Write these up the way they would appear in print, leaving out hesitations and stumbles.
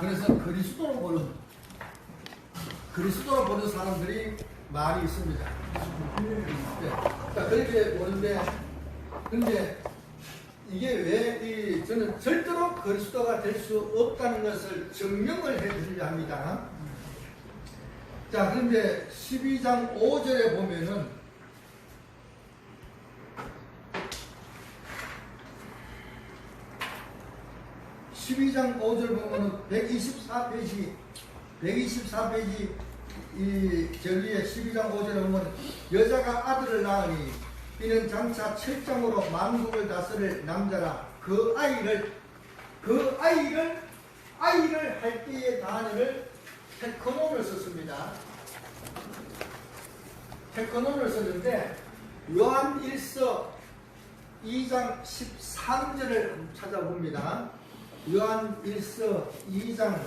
그래서 그리스도로 보는 사람들이 많이 있습니다. 네. 자, 그렇게 보는데, 근데 이게 왜 저는 절대로 그리스도가 될 수 없다는 것을 증명을 해드리려 합니다. 자, 그런데 12장 5절에 보면은, 12장 5절 보면은 124페이지 이 전리에 12장 5절에 보면 여자가 아들을 낳으니 이는 장차 철장으로 만국을 다스릴 남자라 그 아이를 할 때의 단어를 테크논을 썼습니다. 테크논을 썼는데 요한 1서 2장 13절을 찾아봅니다. 요한 1서 2장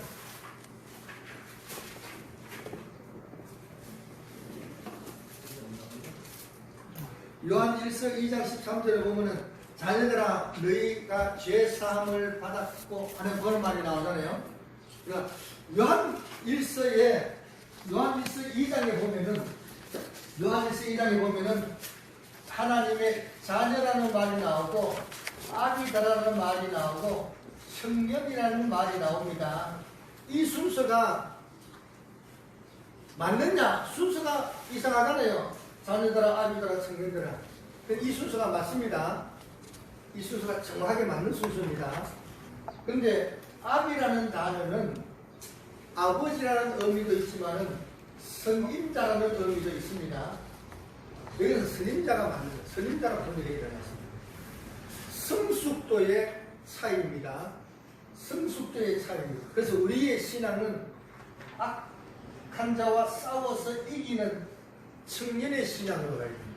요한 1서 2장 13절에 보면은 자녀들아 너희가 죄사함을 받았고 하는 그런 말이 나오잖아요. 그러니까 요한 1서 2장에 보면은 하나님의 자녀라는 말이 나오고 아기다라는 말이 나오고 청년이라는 말이 나옵니다. 이 순서가 맞느냐? 순서가 이상하잖아요. 자녀들아, 아기들아, 청년들아. 이 순서가 맞습니다. 이 순서가 정확하게 맞는 순서입니다. 그런데 아비라는 단어는 아버지라는 의미도 있지만 선임자라는 의미도 있습니다. 여기서 선임자가 맞는 거예요. 선임자가 분명히 일어났습니다. 성숙도의 차이입니다. 성숙도의 차이입니다. 그래서 우리의 신앙은 악한 자와 싸워서 이기는 청년의 신앙으로 가야 됩니다.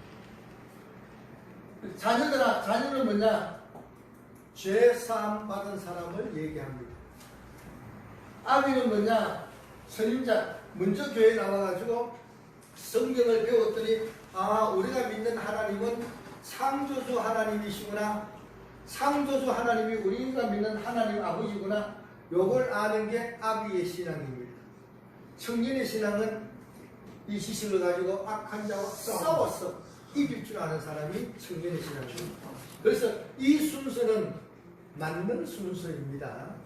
자녀는 뭐냐? 죄사함 받은 사람을 얘기합니다. 아비는 뭐냐? 선임자. 먼저 교회에 나와가지고 성경을 배웠더니 우리가 믿는 하나님은 창조주 하나님이시구나. 창조주 하나님이 우리가 믿는 하나님 아버지구나. 요걸 아는 게 아비의 신앙입니다. 청년의 신앙은 이 지식을 가지고 악한 자와 싸워서 이길 줄 아는 사람이 청년의 신앙입니다. 그래서 이 순서는 맞는 순서입니다.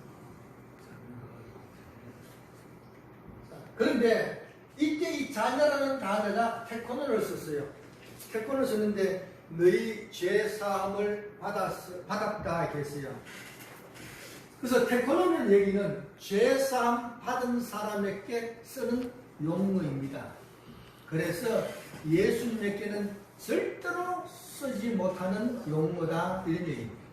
그런데 이때 이 자녀라는 단어가 테코논을 썼어요. 테코논을 썼는데 너희 죄사함을 받았다 이렇게 했어요. 그래서 테코논의 얘기는 죄사함 받은 사람에게 쓰는 용어입니다. 그래서 예수님에게는 절대로 쓰지 못하는 용어다 이런 얘기입니다.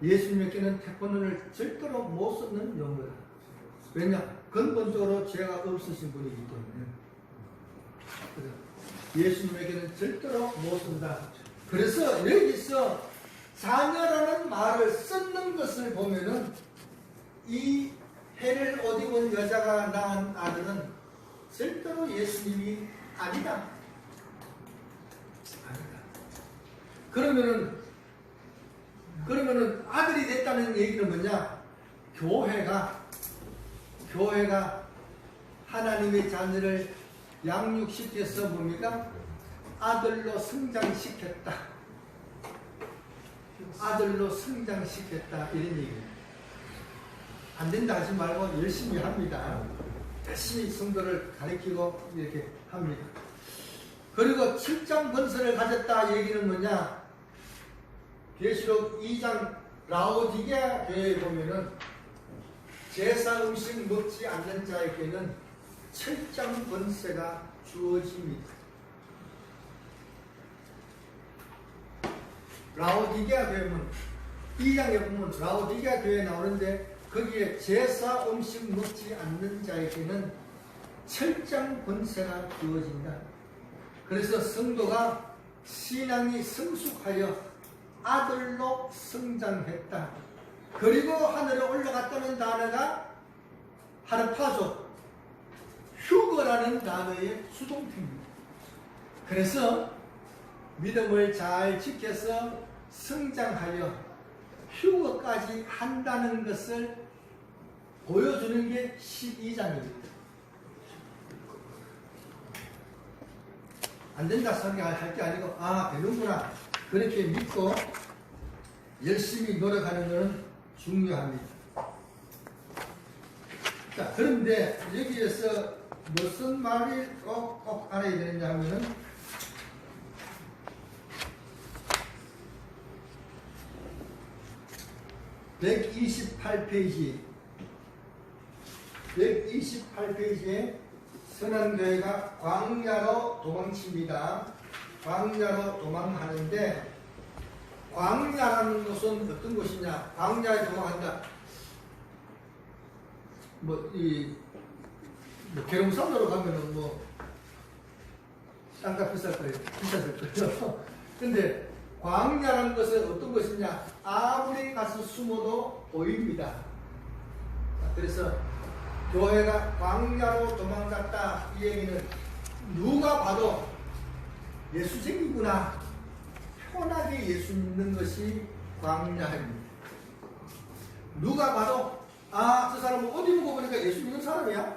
예수님에게는 테코논을 절대로 못 쓰는 용어다. 왜냐? 근본적으로 죄가 없으신 분이기 때문에. 예수님에게는 절대로 못 쓴다. 그래서 여기서 자녀라는 말을 쓰는 것을 보면은 이 해를 옷 입은 여자가 낳은 아들은 절대로 예수님이 아니다. 그러면은 아들이 됐다는 얘기는 뭐냐? 교회가 하나님의 자녀를 양육시켜서 뭡니까? 아들로 성장시켰다. 아들로 성장시켰다. 이런 얘기입니다. 안 된다 하지 말고 열심히 합니다. 열심히 성도를 가르치고 이렇게 합니다. 그리고 7장 권세를 가졌다 얘기는 뭐냐? 계시록 2장 라오디게아 교회에 보면은 제사 음식 먹지 않는 자에게는 7장 권세가 주어집니다. 라오디게아 교회는 2장에 보면 라오디게아 교회에 나오는데 거기에 제사 음식 먹지 않는 자에게는 7장 권세가 주어진다. 그래서 성도가 신앙이 성숙하여 아들로 성장했다. 그리고 하늘에 올라갔다는 단어가 하르파조, 휴거라는 단어의 수동태입니다. 그래서 믿음을 잘 지켜서 성장하여 휴거까지 것까지 한다는 것을 보여주는 게 12장입니다. 안 된다 생각할 게 아니고, 아, 되는구나. 그렇게 믿고 열심히 노력하는 것은 중요합니다. 자, 그런데 여기에서 무슨 말이 꼭 알아야 되느냐 하면은, (128페이지) 128페이지에 선한교회가 광야로 도망칩니다. 광야로 도망하는데, 광야라는 것은 어떤 곳이냐? 광야에 도망한다. 계룡산으로 가면은 땅값 비쌀 거예요. 비쌌을 거예요. 근데 광야라는 것은 어떤 것이냐? 아무리 가서 숨어도 보입니다. 그래서 교회가 광야로 도망갔다, 이 얘기는 누가 봐도 예수쟁이구나, 편하게 예수 믿는 것이 광야입니다. 누가 봐도, 아, 저 사람은 어디 보고 보니까 예수 믿는 사람이야?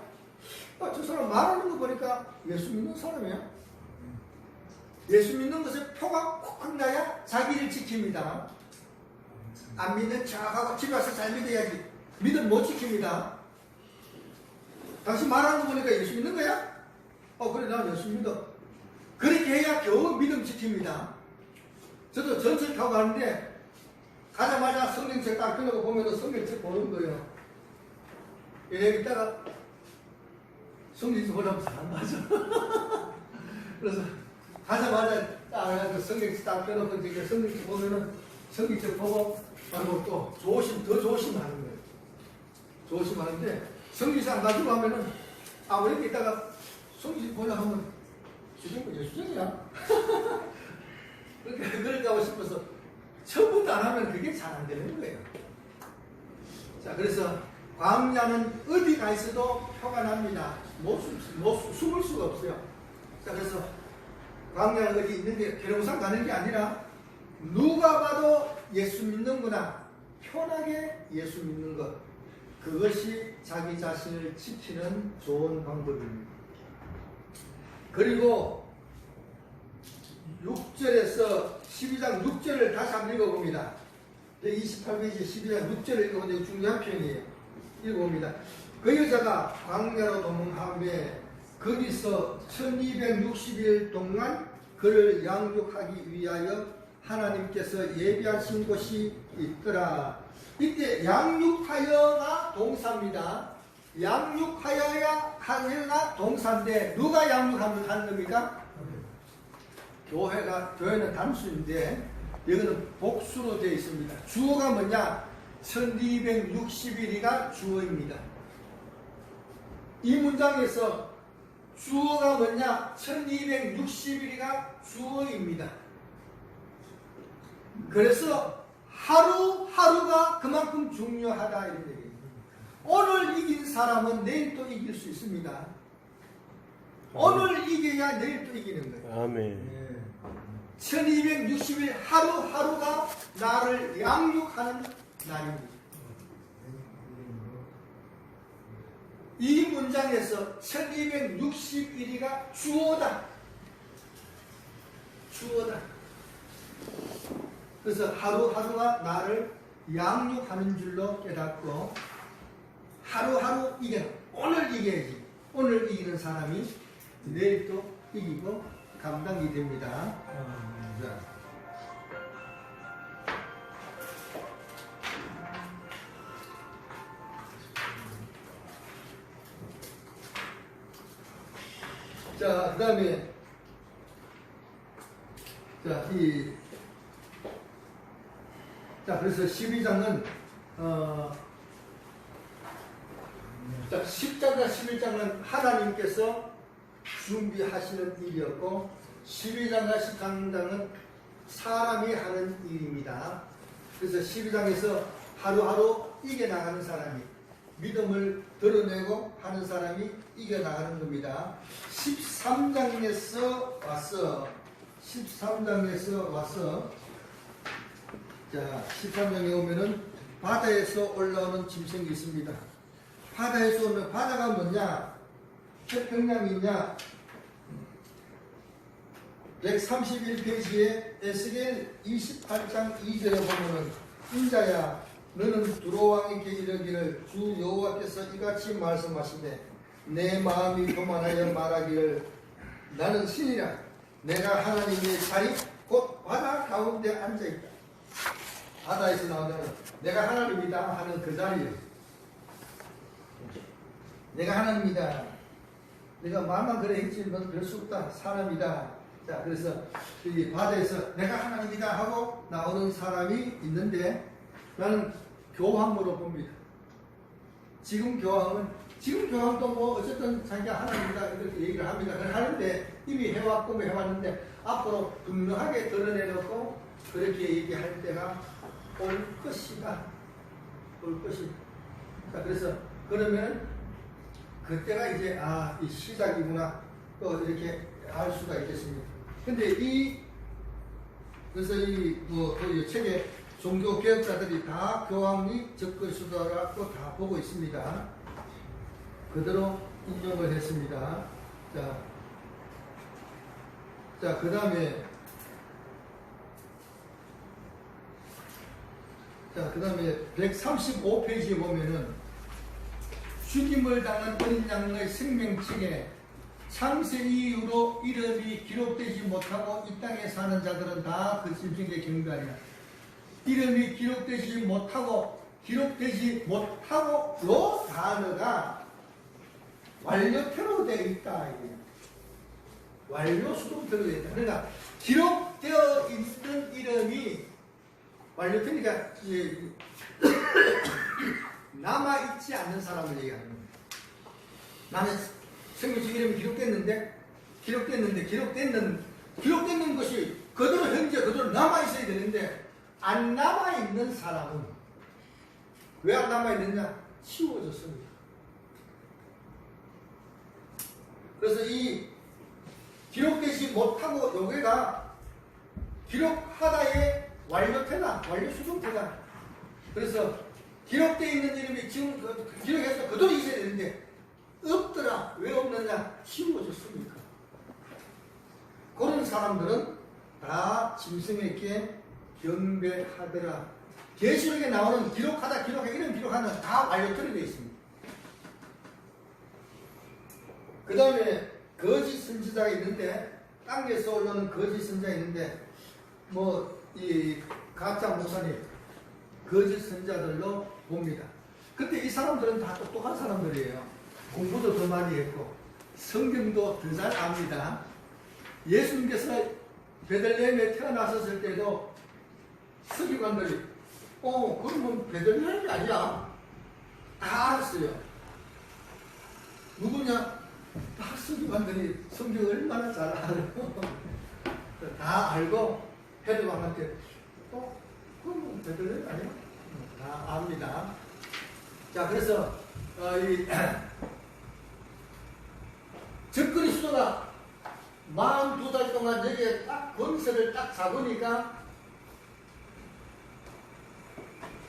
저 사람 말하는 거 보니까 예수 믿는 사람이야? 예수 믿는 것에 표가 콕 나야 자기를 지킵니다. 안 믿는 척하고 집에 와서 잘 믿어야지. 믿음 못 지킵니다. 당신 말하는 거 보니까 예수 믿는 거야? 그래, 난 예수 믿어. 그렇게 해야 겨우 믿음 지킵니다. 저도 전철 타고 가는데, 가자마자 성경책 딱 펴놓고 보면 성경책 보는 거예요. 이래 있다가 성경책 보려면 잘 안 맞아. 그래서 가자마자 딱 성경책 딱 펴놓고 성경책 보면은 성경책 보고 또 더 조심하는 거예요. 조심하는데, 성경책 안 가지고 하면은, 왜 이렇게 있다가 성경책 보려고 하면 예수쟁이야. 그렇게 하고 싶어서 처음부터 안 하면 그게 잘 안 되는 거예요. 자, 그래서 광야는 어디 가 있어도 표가 납니다. 숨을 수가 없어요. 자, 그래서 광야 어디 있는데 계룡산 가는 게 아니라 누가 봐도 예수 믿는구나, 편하게 예수 믿는 것, 그것이 자기 자신을 지키는 좋은 방법입니다. 그리고 6절에서 12장 6절을 다시 한번 읽어봅니다. 128페이지 12장 6절을 읽어보는데 중요한 표현이에요. 읽어봅니다. 그 여자가 광야로 도망하며 거기서 1260일 동안 그를 양육하기 위하여 하나님께서 예비하신 곳이 있더라. 이때 양육하여가 동사입니다. 양육하여야 하여가 동사인데 누가 양육하면 하는 겁니까? 교회는 단수인데 여기는 복수로 되어 있습니다. 주어가 뭐냐? 1260일이가 주어입니다. 이 문장에서 주어가 뭐냐? 1260일이가 주어입니다. 그래서 하루하루가 그만큼 중요하다, 이런 얘기입니다. 오늘 이긴 사람은 내일 또 이길 수 있습니다. 오늘 이겨야 내일 또 이기는 거예요. 아멘. 1260일 하루하루가 나를 양육하는 날입니다. 이 문장에서 1261이가 주어다. 주어다. 그래서 하루하루가 나를 양육하는 줄로 깨닫고 하루하루 오늘 이겨야지. 오늘 이기는 사람이 내일 또 이기고 감당이 됩니다. 자, 그 다음에 그래서 12장은 10장과 11장은 하나님께서 준비하시는 일이었고 12장과 13장은 사람이 하는 일입니다. 그래서 12장에서 하루하루 이겨나가는 사람이, 믿음을 드러내고 하는 사람이 이겨나가는 겁니다. 13장에서 와서 자, 13장에 오면은 바다에서 올라오는 짐승이 있습니다. 바다에서 오는 바다가 뭐냐? 태평양이냐? 131페이지에 에스겔 28장 2절에 보면은 인자야 너는 두로왕에게 이르기를 주 여호와께서 이같이 말씀하시되 내 마음이 교만하여 말하기를 나는 신이라 내가 하나님의 자리 곧 바다 가운데 앉아있다. 바다에서 나오는 내가 하나님이다 하는 그 자리에 내가 하나님이다. 내가 말만 그래 했지 넌 그럴 수 없다. 사람이다. 자, 그래서 이 바다에서 내가 하나님이다 하고 나오는 사람이 있는데 나는 교황으로 봅니다. 지금 교황도 뭐 어쨌든 자기가 하나님이다 이렇게 얘기를 합니다. 하는데 이미 해왔고 해왔는데 앞으로 분명하게 드러내놓고 그렇게 얘기할 때가 올 것이다. 올 것이다. 자, 그래서 그러면 그때가 이제 이 시작이구나 또 이렇게 알 수가 있겠습니다. 근데 그래서 이 책에 종교 개혁자들이 다 교황이 적그리스도라고 다 보고 있습니다. 그대로 인용을 했습니다. 자, 그 다음에 135페이지에 보면은 죽임을 당한 어린 양의 생명책에 창세 이후로 이름이 기록되지 못하고 이 땅에 사는 자들은 다 그 짐승의 경배하리라. 이름이 기록되지 못하고 요 단어가 완료표로 되어 있다. 완료 수동태로 되어 있다. 그러니까 기록되어 있는 이름이 완료표니까 남아있지 않는 사람을 얘기하는 겁니다. 나는 생명책 이름이 기록됐는 것이 그대로 현재 그대로 남아있어야 되는데 안 남아있는 사람은 왜 안 남아있느냐? 치워졌습니다. 그래서 이 기록되지 못하고 여기가 기록하다의 완료태다, 완료수동태다. 그래서 기록되어 있는 이름이 지금 기록해서 그대로 있어야 되는데 없더라. 왜 없느냐? 치워졌습니까? 그런 사람들은 다 짐승에게 경배하더라. 계시록에 나오는 기록하다, 이런 기록하는 다 완료표로 되어 있습니다. 그 다음에 거짓 선지자가 있는데 땅에서 올라오는 거짓 선지자가 있는데 이 가짜 목사님 거짓 선지자들로 봅니다. 근데 이 사람들은 다 똑똑한 사람들이에요. 공부도 더 많이 했고 성경도 더 잘 압니다. 예수님께서 베들레헴에 태어나셨을 때도 서기관들이 그러면 베들레헴이 아니야 다 알았어요. 누구냐? 다 서기관들이 성경을 얼마나 잘 알아요. 다 알고 헤롯왕한테 그러면 베들레헴이 아니야? 다 압니다. 자, 그래서 적그리스도가 42달 동안 여기에 딱 권세를 딱 잡으니까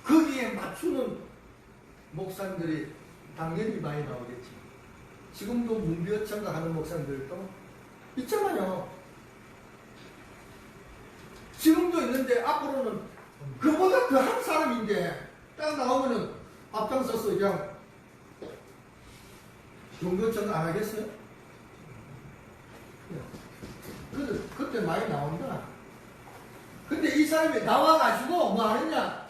거기에 맞추는 목사님들이 당연히 많이 나오겠지. 지금도 문비어천가 하는 목사님들도 있잖아요. 지금도 있는데 앞으로는 그보다 더한 사람인데 딱 나오면은 앞장서서 그냥 문비어천 안 하겠어요? 그때 많이 나온다. 근데 이 사람이 나와가지고 뭐 하느냐?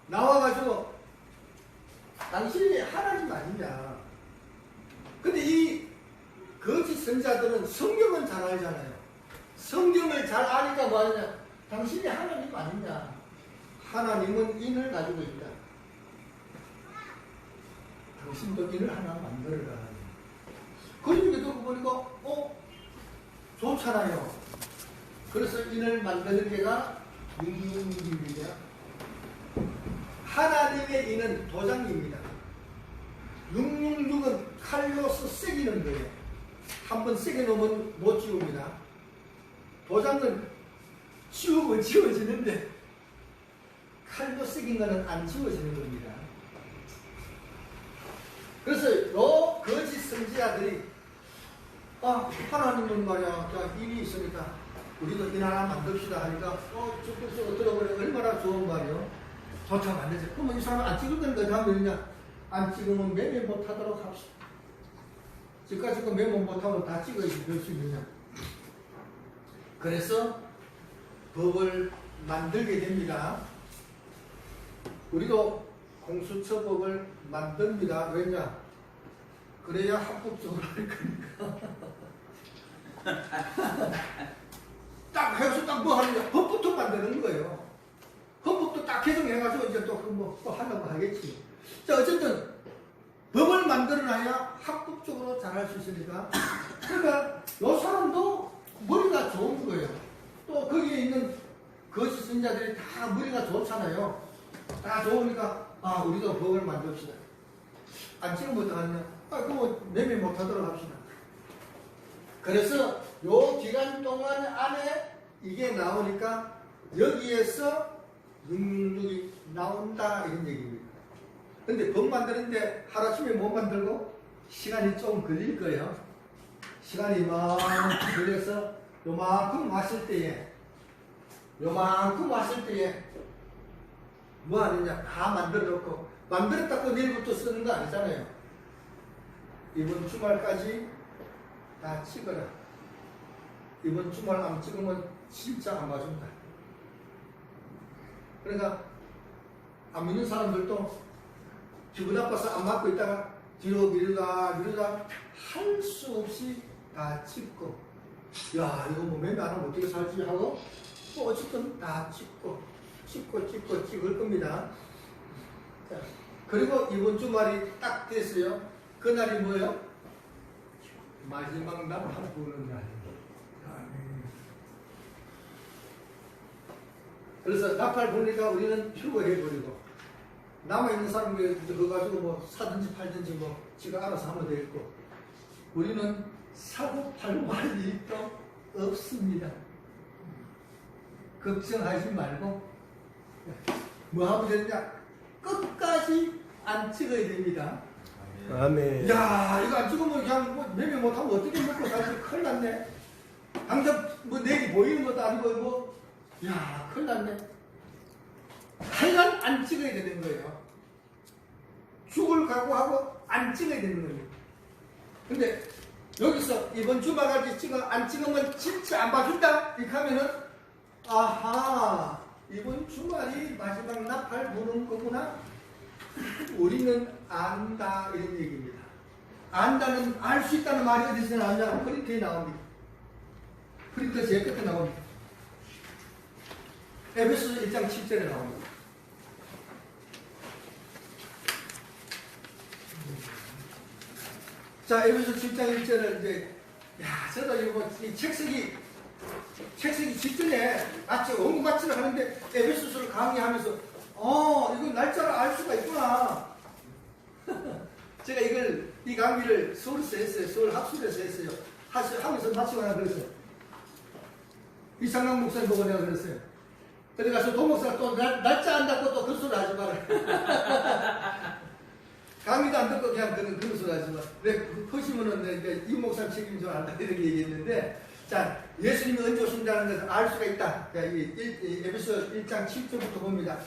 나와가지고 당신이 하나님 아니냐? 근데 이 거짓 선자들은 성경은 잘 알잖아요. 성경을 잘 아니까 뭐 하느냐? 당신이 하나님 아니냐? 하나님은 인을 가지고 있다. 당신도 인을 하나 만들어라. 그런 얘기 듣고 보니까 좋잖아요. 그래서 인을 만드는 게가 융융입니다. 하나님의 인은 도장입니다. 666은 칼로서 새기는 거예요. 한번 새겨 놓으면 못 지웁니다. 도장은 지우면 지워지는데 칼로 썩인 거는 안 지워지는 겁니다. 그래서 요 거짓 선지자들이 하나님은 말이야 일이 있으니까 우리도 일 하나 만듭시다 하니까 쭉쭉쭉 들어보니 얼마나 좋은 말이요. 좋다면 안 되죠. 그러면 이 사람은 안 찍을 건데 다음 뭐냐? 안 찍으면 매매 못하도록 합시다. 지금까지 그 매매 못하고 다 찍어야지 될 수 있느냐. 그래서 법을 만들게 됩니다. 우리도 공수처법을 만듭니다. 왜냐? 그래야 합법적으로 할 거니까. 딱 해서 딱 뭐 하느냐? 법부터 만드는 거예요. 헌법도 딱 개정해가지고 이제 또 하려고 하겠지. 자, 어쨌든 법을 만들어놔야 합법적으로 잘할 수 있으니까. 그러니까 요 사람도 머리가 좋은 거예요. 또 거기에 있는 거짓 선지자들이 다 머리가 좋잖아요. 다 좋으니까 우리도 법을 만듭시다. 안 찍으면 어떡하냐? 그거 매매 못하도록 합시다. 그래서 요 기간 동안 안에 이게 나오니까 여기에서 능력이 나온다 이런 얘기입니다. 근데 법 만드는데 하루아침에 못 만들고 시간이 좀 걸릴 거예요. 시간이 이만큼 걸려서 요만큼 왔을 때에 뭐 하느냐? 다 만들어 놓고 만들었다고 내일부터 쓰는 거 아니잖아요. 이번 주말까지 다 찍어라. 이번 주말 안 찍으면 진짜 안 봐준다. 그러니까 안 믿는 사람들도 기분 나빠서 안 맞고 있다가 뒤로 미루다 할 수 없이 다 찍고, 야 이거 뭐 매매 안 하면 어떻게 살지 하고 또 어쨌든 다 찍고 찍을 겁니다. 자, 그리고 이번 주말이 딱 됐어요. 그날이 뭐예요? 마지막 나팔 부는 날. 그래서 나팔 부니까 우리는 휴거해버리고 남아있는 사람들 그거 가지고 뭐 사든지 팔든지 뭐 지가 알아서 하면 되겠고, 우리는 사고 팔고 할 일도 없습니다. 걱정하지 말고 뭐 하면 되느냐? 끝까지 안 찍어야 됩니다. 아멘. 야 이거 안 찍으면 그냥 뭐 매매 못하면 어떻게 먹고 살지? 큰일 났네. 당장 뭐 내기 보이는 것도 아니고 뭐 야 큰일 났네. 하여간 안 찍어야 되는 거예요. 죽을 각오하고 안 찍어야 되는 거예요. 근데 여기서 이번 주말까지 안 찍으면 진짜 안 봐준다? 이렇게 하면은 아하 이번 주말이 마지막 나팔 부는 거구나. 우리는 안다 이런 얘기입니다. 안다는 알 수 있다는 말이 어디서 나오냐? 프린트에 나옵니다. 프린트 제일 끝에 나옵니다. 에베소서 1장 7절에 나옵니다. 자, 에베소 7장 1절을 이제 저도 이거 이 책쓰기 직전에 마치 원고 마치를 하는데 에베소서를 강의하면서 이거 날짜를 알 수가 있구나. 제가 이 강의를 서울에서 했어요. 서울 학술에서 했어요. 하면서 마치고 나서 그랬어요. 이상락 목사님 보고 내가 그랬어요. 그래 가서 도목사가 또 날짜 안다고 또 그 소리 하지 마라. 강의도 안 듣고 그냥 그런 소리 하지 마. 왜 퍼시면은 이제 이 목사님 책임인 줄 안다 이렇게 얘기했는데, 자 예수님이 언제 오신다는 것을 알 수가 있다. 에베소 1장 7절부터 봅니다.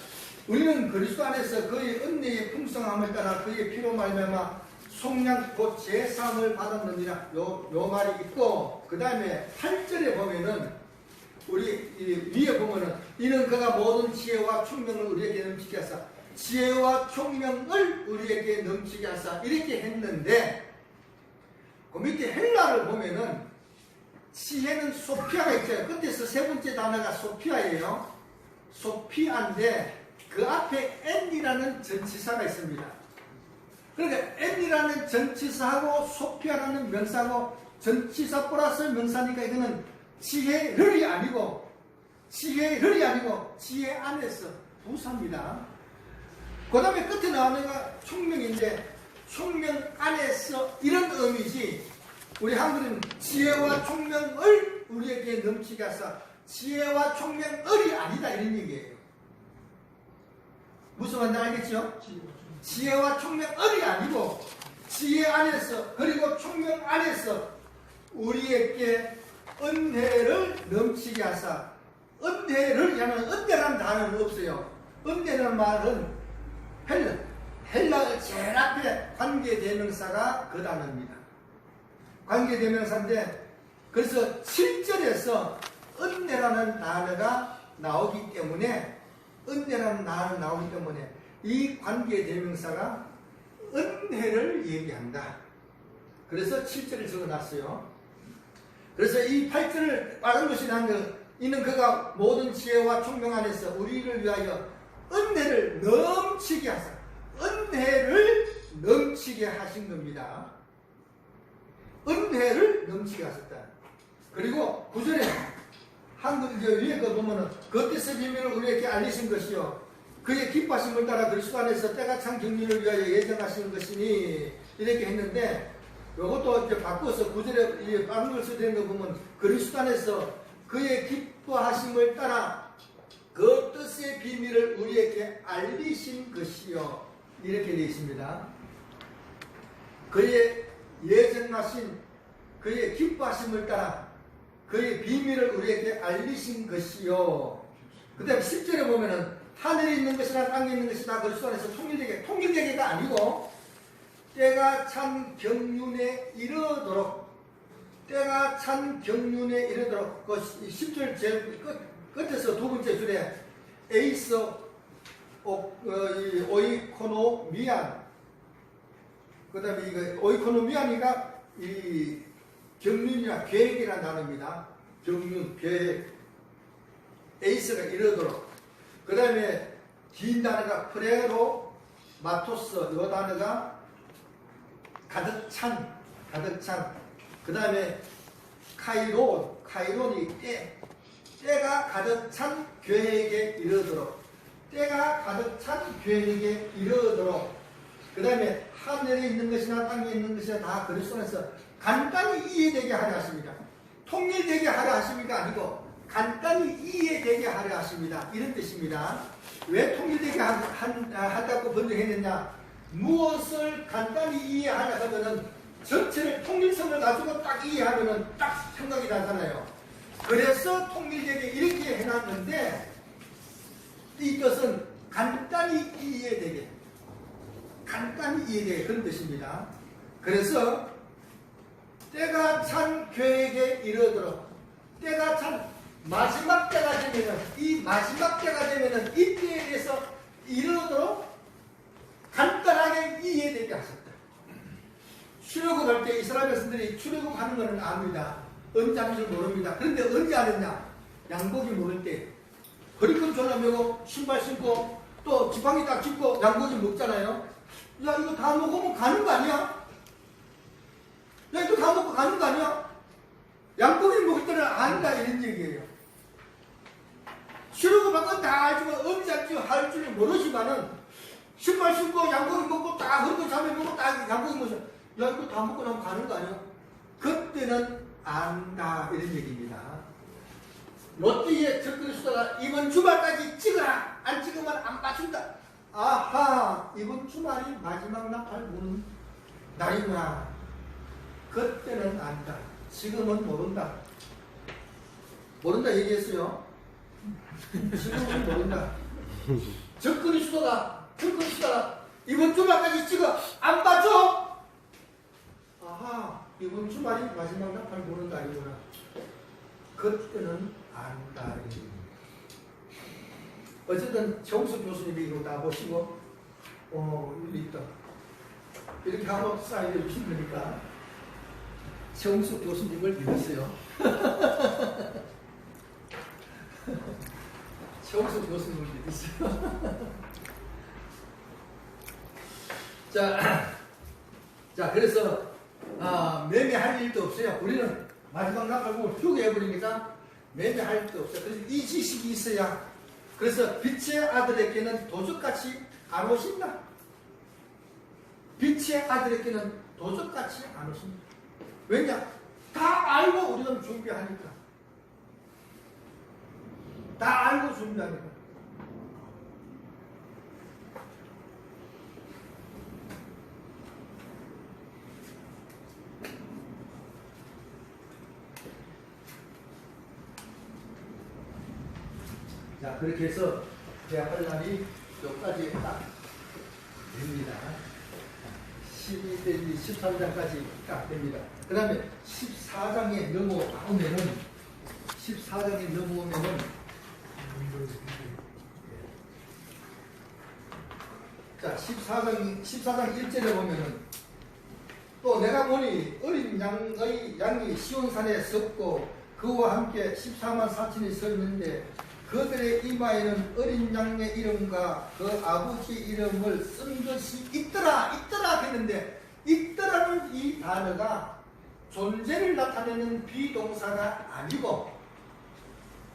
우리는 그리스도 안에서 그의 은혜의 풍성함을 따라 그의 피로 말미암아 속량 곧 제사함을 받았느니라. 요 말이 있고, 그 다음에 8절에 보면은 우리 위에 보면은 이는 그가 모든 지혜와 총명을 우리에게 넘치게 하사 지혜와 총명을 우리에게 넘치게 하사 이렇게 했는데, 그 밑에 헬라를 보면은 지혜는 소피아가 있어요. 끝에서 세 번째 단어가 소피아예요. 소피아인데 그 앞에 N이라는 전치사가 있습니다. 그러니까 N이라는 전치사하고 소피아라는 명사하고 전치사 플러스 명사니까 이거는 지혜를이 아니고 지혜 안에서 부사입니다. 그 다음에 끝에 나오는 거 총명인데 총명 안에서 이런 의미지, 우리 한글은 지혜와 총명을 우리에게 넘치게 하사 지혜와 총명을이 아니다 이런 얘기예요. 무슨 말인지 알겠죠? 지혜와 총명언이 아니고 지혜 안에서 그리고 총명 안에서 우리에게 은혜를 넘치게 하사. 은혜를 하는 은혜라는 단어는 없어요. 은혜라는 말은 헬라어 제일 앞에 관계대명사가 그 단어입니다. 관계대명사인데 그래서 7절에서 은혜라는 단어가 나오기 때문에 은혜라는 단어가 나오기 때문에 이 관계대명사가 은혜를 얘기한다. 그래서 7절을 적어놨어요. 그래서 이 8절을 빨간 것이 이는 그가 모든 지혜와 총명 안에서 우리를 위하여 은혜를 넘치게 하사. 은혜를 넘치게 하신 겁니다. 은혜를 넘치게 하셨다. 그리고 9절에 한글 위에 거 보면은 그 뜻의 비밀을 우리에게 알리신 것이요 그의 기뻐하심을 따라 그리스도 안에서 때가 찬 경륜을 위하여 예정하시는 것이니 이렇게 했는데 이것도 이제 바꿔서 9절에 빠른 걸 써야 되는 거 보면 그리스도 안에서 그의 기뻐하심을 따라 그 뜻의 비밀을 우리에게 알리신 것이요 이렇게 되어 있습니다. 그의 예정하신 그의 기뻐하심을 따라 그의 비밀을 우리에게 알리신 것이요. 그 다음에 10절에 보면은 하늘에 있는 것이나 땅에 있는 것이 다 그리스도 안에서 통일되게가 아니고 때가 찬 경륜에 이르도록 때가 찬 경륜에 이르도록 그 10절 제일 끝에서 두 번째 줄에 에이서 오이코노미안 그 다음에 이거 오이코노미안이가 이 경륜이나 계획이라는 단어입니다. 경륜, 계획 에이스가 이르도록 그 다음에 긴 단어가 프레로 마토스 이 단어가 가득 찬 그 다음에 카이론이 때가 가득 찬 계획에 이르도록 때가 가득 찬 계획에 이르도록 그 다음에 하늘에 있는 것이나 땅에 있는 것이나 다 그리스도 안에서 간단히 이해되게 하려 하십니다. 통일되게 하려 하십니까? 아니고 간단히 이해되게 하려 하십니다. 이런 뜻입니다. 왜 통일되게 한다고 번역했느냐? 무엇을 간단히 이해하려 하면은 전체를 통일성을 가지고 딱 이해하면은 딱 생각이 나잖아요. 그래서 통일되게 이렇게 해놨는데 이 뜻은 간단히 이해되게 그런 뜻입니다. 그래서 때가 찬 계획에 이르도록 때가 찬 마지막 때가 되면은 이 마지막 때가 되면은 이 때에 대해서 이르도록 간단하게 이해되게 하셨다. 출애굽할 때 이스라엘 백성들이 출애굽하는 것은 압니다. 언제 하는지 모릅니다. 그런데 언제 하느냐? 양고기 먹을 때 허리끈 졸라매고 신발 신고 또 지팡이 딱 짚고 양고기 먹잖아요. 야 이거 다 먹으면 가는 거 아니야? 야 이거 다 먹고 가는 거 아니야? 양고기 먹을 때는 안다 이런 얘기예요. 출애굽한 건 다 알지만 언제 할 줄 모르지만은 신발 신고 양고기 먹고 딱 허리끈 잠에 먹고 딱 양고기 먹어서 야 이거 다 먹고 나면 가는 거 아니야? 그때는 안다 이런 얘기입니다. 롯데의 적그리스도가 이번 주말까지 찍어라. 안 찍으면 안 맞춘다. 아하 이번 주말이 마지막 날 보는 날이구나. 그때는 안다. 지금은 모른다. 모른다 얘기했어요. 지금은 모른다. 적그리스도가 이번 주말까지 찍어 안 봐줘. 아하 이번 주말이 마지막 날 보는 날이구나. 그때는 안다. 어쨌든 정수 교수님이 이거 다 보시고 일리 있다 이렇게 한번 사인해 주신 거니까 정수 교수님을 믿으세요. 정수 교수님을 믿으세요. 자 그래서 매매할 일도 없어요. 우리는 마지막 날 보고 휴게해버리니까 매매할 일도 없어요. 그래서 이 지식이 있어야. 그래서 빛의 아들에게는 도적같이 안 오신다. 빛의 아들에게는 도적같이 안 오신다. 왜냐? 다 알고 우리는 준비하니까. 다 알고 준비하니까. 자, 그렇게 해서 대합할 날이 여기까지 딱 됩니다. 12대 13장까지 딱 됩니다. 그 다음에 14장에 넘어오면은 14장에 넘어오면은 자, 14장 1절에 보면은 또 내가 보니 어린 양이 시온산에 섰고 그와 함께 14만 4천이 서 있는데 그들의 이마에는 어린 양의 이름과 그 아버지 이름을 쓴 것이 있더라 했는데 있더라는 이 단어가 존재를 나타내는 비동사가 아니고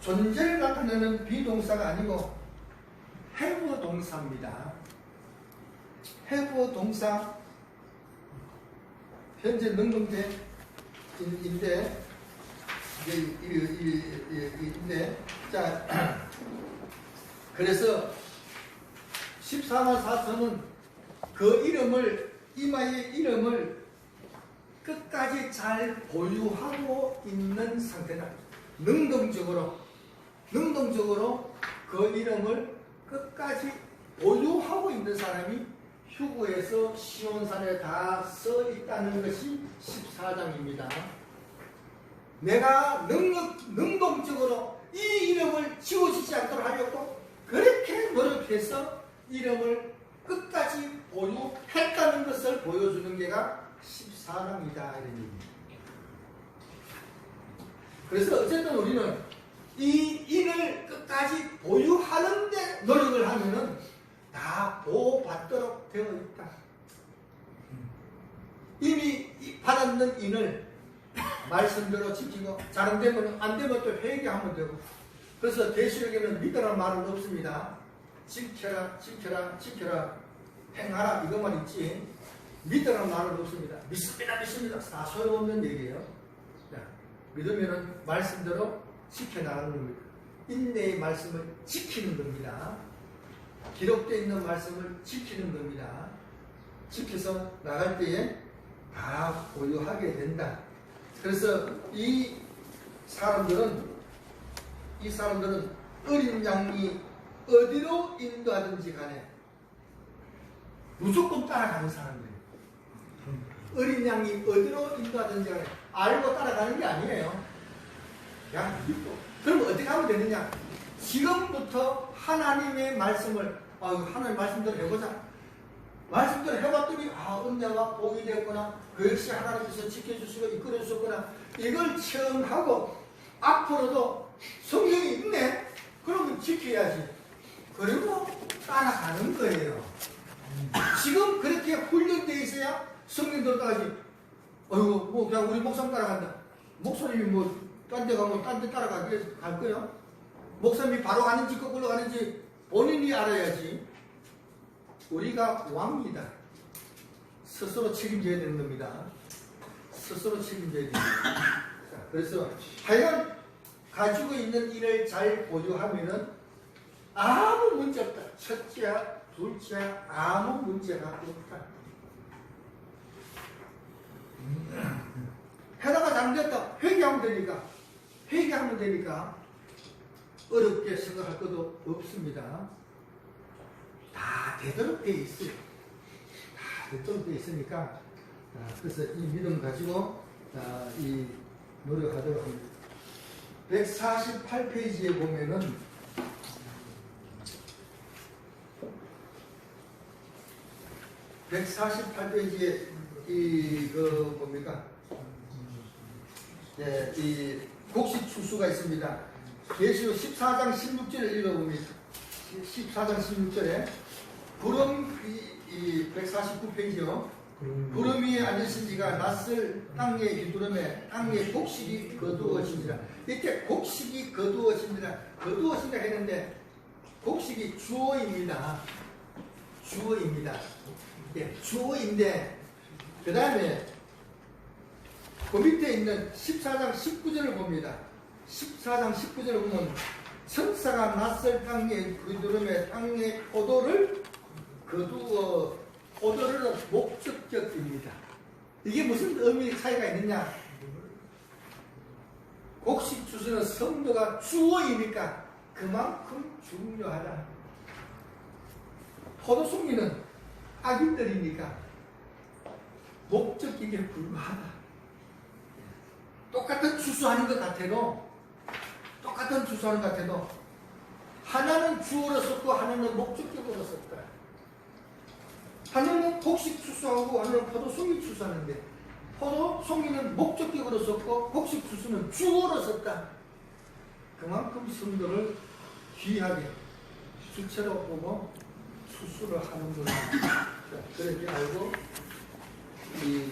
존재를 나타내는 비동사가 아니고 have 동사입니다. have 동사 현재 능동태인데 자 그래서 14만 4천은 그 이름을 이마의 이름을 끝까지 잘 보유하고 있는 상태다. 능동적으로 그 이름을 끝까지 보유하고 있는 사람이 휴거에서 시온산에 다 써 있다는 것이 14장입니다. 내가 능동적으로 이 이름을 지워지지 않도록 하려고 그렇게 노력해서 이름을 끝까지 보유했다는 것을 보여주는 게가 14장이다 이런 얘기입니다. 그래서 어쨌든 우리는 이 인을 끝까지 보유하는데 노력을 하면은 다 보호받도록 되어 있다. 이미 받았는 인을 말씀대로 지키고 잘안되면 안되면 또 회개하면 되고. 그래서 계시록에는 믿으라는 말은 없습니다. 지켜라 행하라 이것만 있지 믿으라는 말은 없습니다. 믿습니다 다 소용없는 얘기예요. 자, 믿으면 말씀대로 지켜나가는 겁니다. 인내의 말씀을 지키는 겁니다. 기록되어 있는 말씀을 지키는 겁니다. 지켜서 나갈 때에 다 보유하게 된다. 그래서 이 사람들은 어린 양이 어디로 인도하든지 간에 무조건 따라가는 사람들이에요. 어린 양이 어디로 인도하든지 간에 알고 따라가는 게 아니에요. 그냥 믿고. 그럼 어떻게 하면 되느냐? 지금부터 하나님의 말씀을 하나님 말씀대로 해보자. 말씀대로 해봤더니 은혜가 복이 되었구나. 그 역시 하나님께서 지켜주시고 이끌어주셨구나. 이걸 체험하고 앞으로도 성경이 있네. 그러면 지켜야지. 그리고 따라가는 거예요. 지금 그렇게 훈련되어 있어야 성경대로 따라가지. 그냥 우리 목사님 따라간다. 목사님이 딴 데 가면 딴 데 따라갈 거야? 목사님이 바로 가는지 거꾸로 가는지 본인이 알아야지. 우리가 왕이다. 스스로 책임져야 되는 겁니다. 스스로 책임져야 됩니다. 자, 그래서 하여간 가지고 있는 일을 잘 보유하면은 아무 문제 없다. 첫째야, 둘째야 아무 문제가 없다. 해다가 잘못됐다. 회개하면 되니까 어렵게 생각할 것도 없습니다. 다 되도록 돼 있어요. 다 되도록 돼 있으니까 그래서 이 믿음 가지고 이 노력하도록 합니다. 148페이지에 보면은 뭡니까? 이 곡식 추수가 있습니다. 계시록 14장 16절을 읽어봅니다. 14장 16절에 구름 149페이지요. 구름 위에 앉으신 지가 낯을 땅의 기두름에 땅의 곡식이 거두어지니라. 이렇게 곡식이 거두어지니라 했는데 곡식이 주어입니다. 주어인데 그 다음에 그 밑에 있는 14장 19절을 봅니다. 14장 19절을 보면 천사가 낯설 땅의 기두름에 땅의 포도를 거두어 포도를 목적격입니다. 이게 무슨 의미 차이가 있느냐? 곡식 추수는 성도가 주어이니까 그만큼 중요하다. 포도송이는 악인들이니까 목적격에 불과하다. 똑같은 추수하는 것 같아도 하나는 주어로 썼고 하나는 목적격으로 썼다. 하나는 곡식 추수하고 하나는 포도송이 추수하는데 포도송이는 목적격으로 썼고 곡식 추수는 주어로 썼다. 그만큼 성도를 귀하게 주체로 보고 추수를 하는구나. 그렇게 알고 이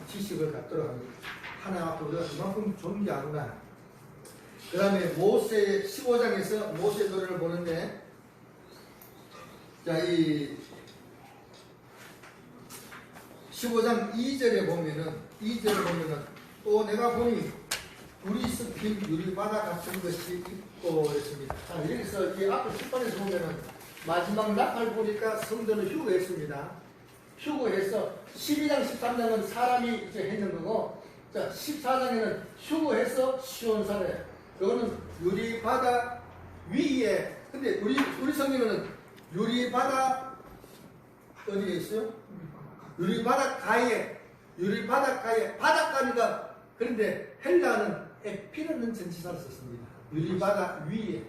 지식을 갖도록 합니다. 하나님 앞에 우리가 그만큼 존귀하구나. 그 다음에 모세 15장에서 모세 노래를 보는데, 자, 이 15장 2절에 보면은 또 내가 보니 불이 섞인 유리바다 같은 것이 있고 그랬습니다. 자, 여기서 이 앞에 10번에서 보면은 마지막 낙을 보니까 성도는 휴거했습니다. 휴거해서 12장 13장은 사람이 이제 했는 거고, 자 14장에는 휴거해서 시온산에, 이거는 유리바다 위에. 근데 우리 성경에는 유리바다 어디에 있어요? 유리바닷가에 바닷가니까. 그런데 헬라는 에피르는 전치사를 썼습니다. 유리바다 위에.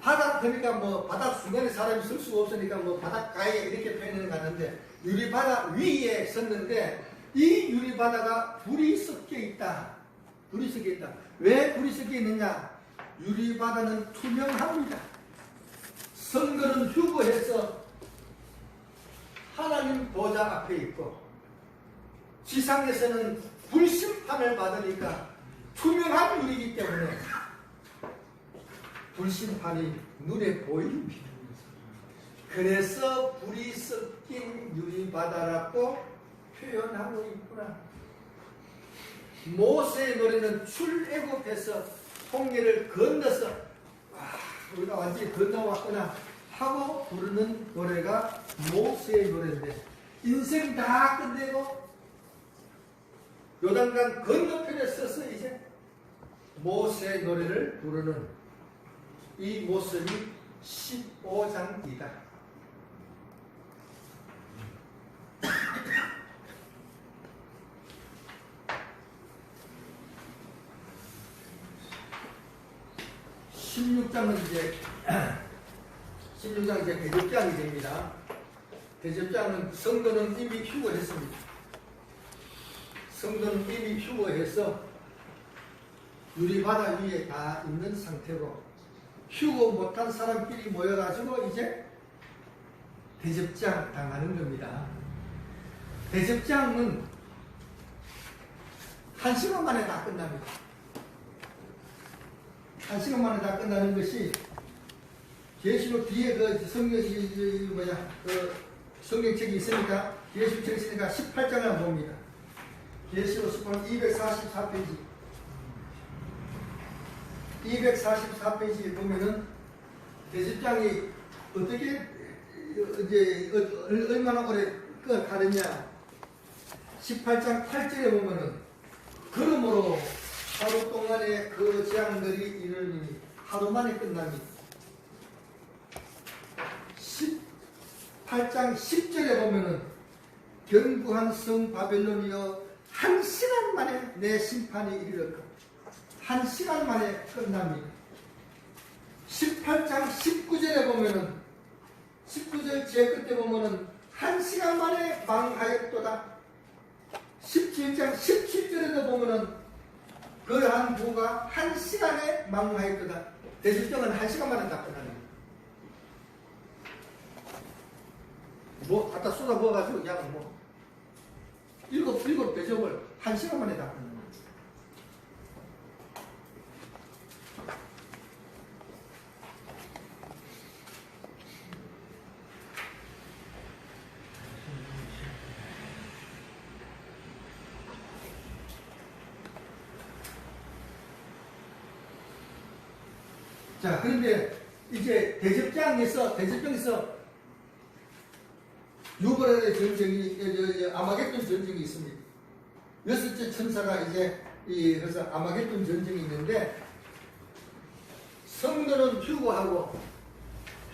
바다, 그러니까 뭐 바다 중간에 사람이 쓸 수가 없으니까 뭐 바닷가에 이렇게 표현을 하는데, 유리바다 위에 썼는데 이 유리바다가 불이 섞여 있다. 왜 불이 섞여 있느냐? 유리바다는 투명합니다. 성도는 휴거해서 하나님 보좌 앞에 있고, 지상에서는 불심판을 받으니까 투명한 유리이기 때문에 불심판이 눈에 보입니다. 그래서 불이 섞인 유리바다라고 표현하고 있구나. 모세의 노래는 출애굽해서 홍해를 건너서 우리가 완전히 건너왔구나 하고 부르는 노래가 모세의 노래인데, 인생 다 끝내고 요단강 건너편에 서서 이제 모세의 노래를 부르는 이 모습이 15장이다. (16장) 이제 대접장이 됩니다. 대접장은 성도는 이미 휴거했습니다. 성도는 이미 휴거해서 유리바다 위에 다 있는 상태고, 휴거 못한 사람끼리 모여가지고 이제 대접장 당하는 겁니다. 대접장은 1시간 만에 다 끝납니다. 1시간 만에 다 끝나는 것이, 계시록 뒤에 그 성경책이 있으니까, 계시록책이 있으니까 18장을 봅니다. 계시록 18장 244페이지. 244페이지에 보면은 대접장이 어떻게 이제 얼마나 오래 가느냐. 18장 8절에 보면은 그러므로 하루 동안에 그 재앙들이 이르니 하루 만에 끝납니다. 18장 10절에 보면은 견고한 성 바벨론이여 1시간 만에 내 심판이 이르렀고, 1시간 만에 끝납니다. 18장 19절에 보면은 19절 제 끝에 보면은 1시간 만에 망하였도다. 17장 17절에도 보면은 그러한 부가 1시간에 망하였도다. 대접장은 1시간 만에 다 끝납니다. 뭐 갖다 쏟아 부어가지고 그냥 뭐 일곱 대접을 1시간 만에 다 끝납니다. 자, 그런데 이제 대접장에서 유브라데 전쟁이, 아마겟돈 전쟁이 있습니다. 6째 천사가 이제 그래서 아마겟돈 전쟁이 있는데 성도는 휴거하고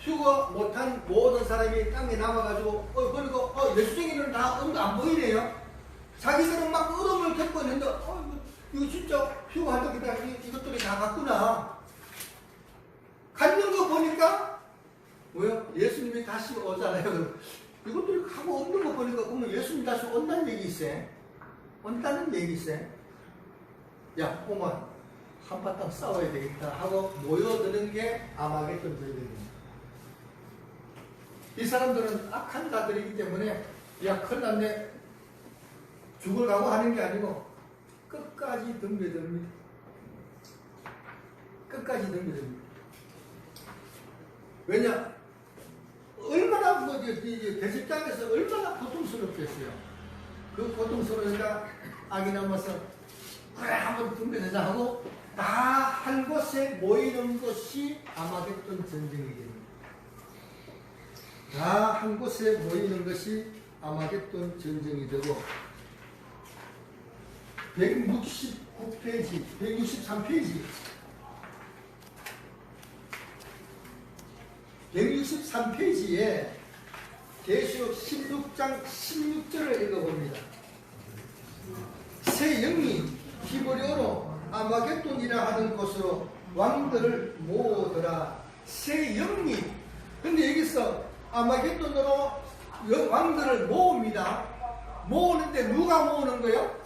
휴거 못한 모든 사람이 땅에 남아가지고 그리고 예수쟁이는 다 안 보이네요. 자기들은 막 어려움을 겪고 있는데 이거 진짜 휴거할 때 그냥 이것들이 다 갔구나. 갔는 거 보니까 뭐요? 예수님이 다시 오잖아요. 이것들이 가고 없는 거 보니까 그러면 예수님 다시 온다는 얘기 있어요. 온다는 얘기 있어요. 야, 오만 한바탕 싸워야 되겠다 하고 모여드는 게 아마겟돈 전쟁입니다. 이 사람들은 악한 자들이기 때문에 야, 큰일 났네. 죽을 각오하는 게 아니고 끝까지 덤벼듭니다. 끝까지 덤벼듭니다. 왜냐? 얼마나 대식장에서 얼마나 고통스럽겠어요. 그 고통스러우니까 악이 남아서 그래 한번 덤벼내자 하고 다 한 곳에 모이는 것이 아마겟돈 전쟁이 됩니다. 다 한 곳에 모이는 것이 아마겟돈 전쟁이 되고 169페이지, 163페이지 163페이지에 계시록 16장 16절을 읽어봅니다. 새 영이 히브리어로 아마겟돈이라 하는 곳으로 왕들을 모으더라. 새 영이 근데 여기서 아마겟돈으로 왕들을 모읍니다. 모으는데 누가 모으는 거예요?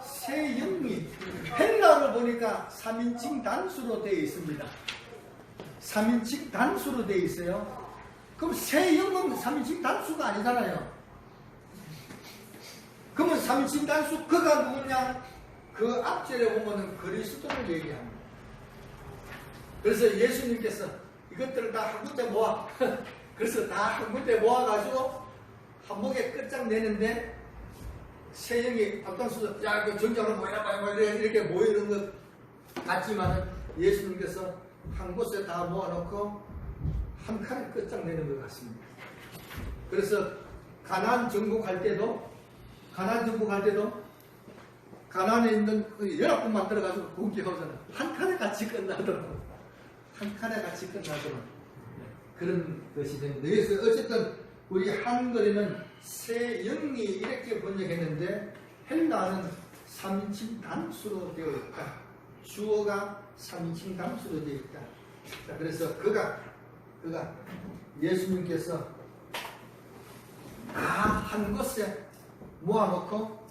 새 영이 헬라어를 보니까 3인칭 단수로 되어 있습니다. 3인칭 단수로 되어 있어요. 그럼 새 영은 3인칭 단수가 아니잖아요. 그러면 3인칭 단수 그가 누구냐? 그 앞절에 보면은 그리스도를 얘기합니다. 그래서 예수님께서 이것들을 다 한 군데 모아 그래서 다 한 군데 모아가지고 한목에 끝장내는데 새 영이 앞장서서 야 이거 전장으로 모여라 이렇게 모이는 것 같지만은 예수님께서 한 곳에 다 모아놓고 한 칸에 끝장내는 것 같습니다. 그래서 가나안 정복할 때도 가나안에 있는 그 11분 만들어가지고 공격하잖아요. 한 칸에 같이 끝나더라고. 한 칸에 같이 끝나더라고. 그런 것이 됩니다. 그래서 어쨌든 우리 한글에는 새 영이 이렇게 번역했는데 헬라어는 3인칭 단수로 되어 있다. 주어가 3인칭 단수로 되어 있다. 자, 그래서 그가 예수님께서 다 한 곳에 모아놓고